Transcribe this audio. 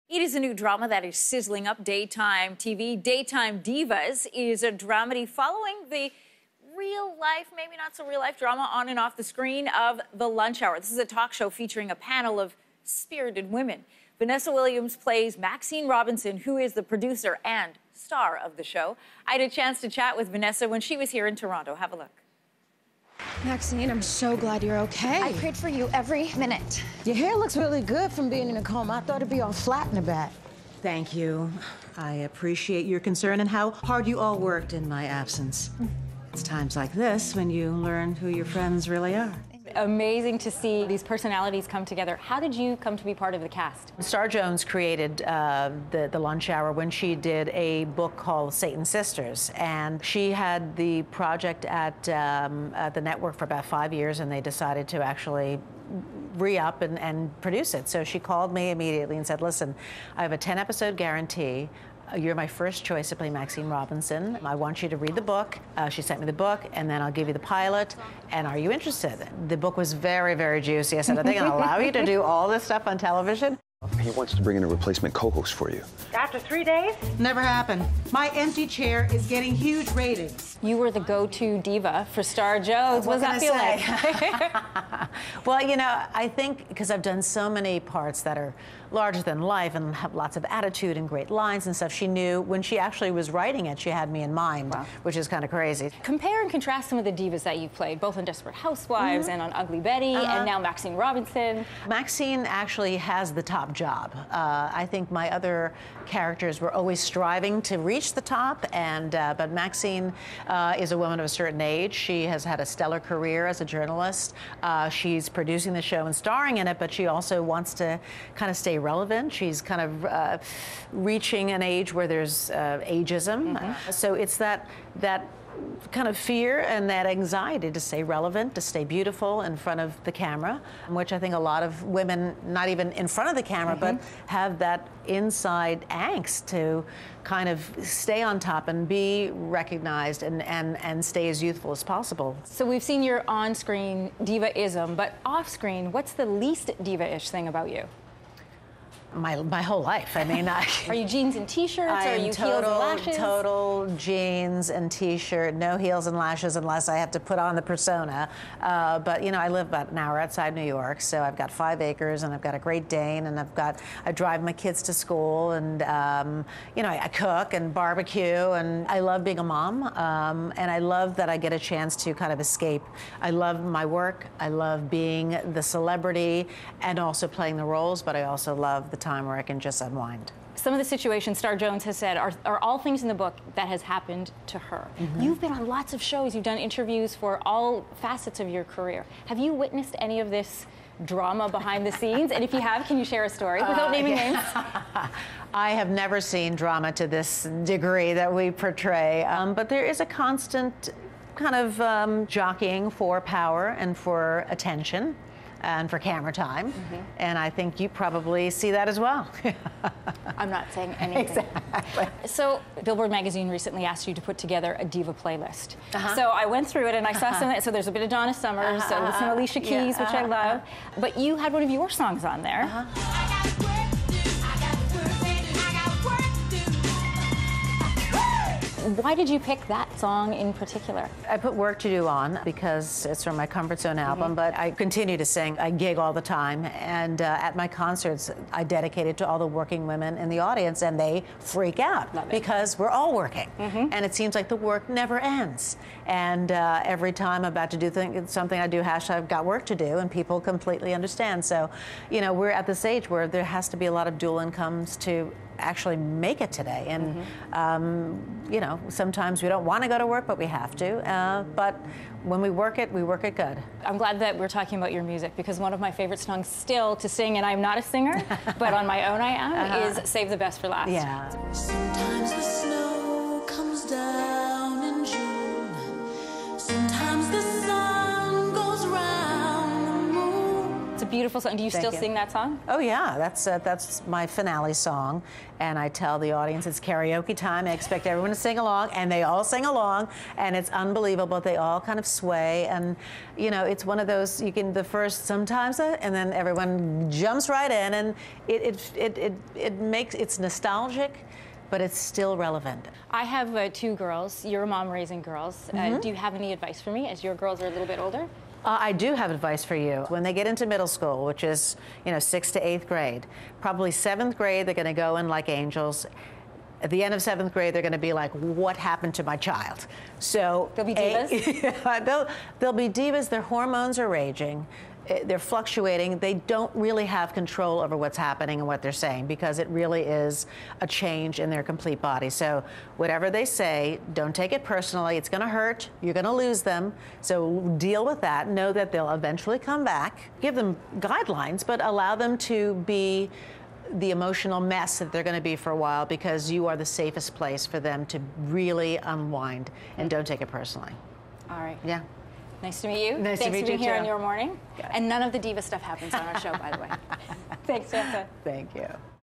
It is a new drama that is sizzling up daytime TV. Daytime Divas is a dramedy following the real-life, maybe not so real-life drama on and off the screen of The Lunch Hour. This is a talk show featuring a panel of spirited women. Vanessa Williams plays Maxine Robinson, who is the producer and star of the show. I had a chance to chat with Vanessa when she was here in Toronto. Have a look. Maxine, I'm so glad you're okay. I prayed for you every minute. Your hair looks really good from being in a coma. I thought it'd be all flat in the back. Thank you. I appreciate your concern and how hard you all worked in my absence. It's times like this when you learn who your friends really are. Amazing to see these personalities come together. How did you come to be part of the cast? Star Jones created the Lunch Hour when she did a book called Satan's Sisters, and she had the project at the network for about 5 years, and they decided to actually re-up and produce it. So she called me immediately and said, listen, I have a 10-episode guarantee. You're my first choice to play Maxine Robinson. I want you to read the book. She sent me the book, and then I'll give you the pilot. And are you interested? The book was very, very juicy. I said, are they going to allow you to do all this stuff on television? He wants to bring in a replacement co-host for you. After 3 days? Never happened. My empty chair is getting huge ratings. You were the go-to diva for Star Jones. What does that feel like? Well, you know, I think because I've done so many parts that are larger than life and have lots of attitude and great lines and stuff, she knew when she actually was writing it, she had me in mind, which is kind of crazy. Compare and contrast some of the divas that you've played, both on Desperate Housewives and on Ugly Betty, and now Maxine Robinson. Maxine actually has the top job. I think my other characters were always striving to reach the top, and but Maxine is a woman of a certain age. She has had a stellar career as a journalist. She's producing the show and starring in it, but she also wants to kind of stay relevant. She's kind of reaching an age where there's ageism. So it's that kind of fear and that anxiety to stay relevant, to stay beautiful in front of the camera, which I think a lot of women, not even in front of the camera, but have that inside angst to kind of stay on top and be recognized and stay as youthful as possible. So we've seen your on-screen diva-ism, but off-screen, what's the least diva-ish thing about you? My whole life. I mean, are you jeans and t-shirts? Or are you heels and lashes? Total jeans and t-shirt, no heels and lashes unless I have to put on the persona. But you know, I live about an hour outside New York, so I've got 5 acres and I've got a Great Dane, and I drive my kids to school, and you know, I cook and barbecue, and I love being a mom, and I love that I get a chance to kind of escape. I love my work. I love being the celebrity and also playing the roles, but I also love the time where I can just unwind. Some of the situations Star Jones has said are all things in the book that has happened to her. You've been on lots of shows, you've done interviews for all facets of your career. Have you witnessed any of this drama behind the scenes? And if you have, can you share a story without naming names? I have never seen drama to this degree that we portray, but there is a constant kind of jockeying for power and for attention and for camera time, and I think you probably see that as well. I'm not saying anything. Exactly. So Billboard magazine recently asked you to put together a diva playlist. So I went through it and I saw some of it. So there's a bit of Donna Summer, so some Alicia Keys, which I love. But you had one of your songs on there. Why did you pick that song in particular? I put Work to Do on because it's from my Comfort Zone album, but I continue to sing. I gig all the time, and at my concerts, I dedicate it to all the working women in the audience, and they freak out because we're all working, and it seems like the work never ends. And every time I'm about to do something, I do hashtag got work to do, and people completely understand. So, you know, we're at this age where there has to be a lot of dual incomes to actually make it today, and you know, sometimes we don't want to go to work, but we have to. But when we work it good. I'm glad that we're talking about your music, because one of my favorite songs still to sing, and I'm not a singer, but on my own I am, is Save the Best for Last. Yeah. Sometimes the snow comes down in June. Sometimes the sun goes round the moon. It's a beautiful beautiful song. Do you still sing that song? Oh yeah, that's my finale song, and I tell the audience it's karaoke time. I expect everyone to sing along, and they all sing along, and it's unbelievable. They all kind of sway, and you know, it's one of those you can the first sometimes, and then everyone jumps right in, and it's nostalgic, but it's still relevant. I have 2 girls. You're a mom raising girls. Do you have any advice for me as your girls are a little bit older? I do have advice for you. When they get into middle school, which is, you know, 6th to 8th grade, probably 7th grade, they're going to go in like angels. At the end of 7th grade, they're going to be like, what happened to my child? So they'll be divas? They'll be divas. Their hormones are raging. They're fluctuating. They don't really have control over what's happening and what they're saying because it really is a change in their complete body. So whatever they say, don't take it personally. It's going to hurt. You're going to lose them. So deal with that. Know that they'll eventually come back. Give them guidelines, but allow them to be the emotional mess that they're going to be for a while because you are the safest place for them to really unwind, and don't take it personally. All right. Yeah. Nice to meet you. Nice to meet you, Thanks for being here too. on Your Morning. And none of the diva stuff happens on our show, by the way. Thanks, Vanessa. Thank you.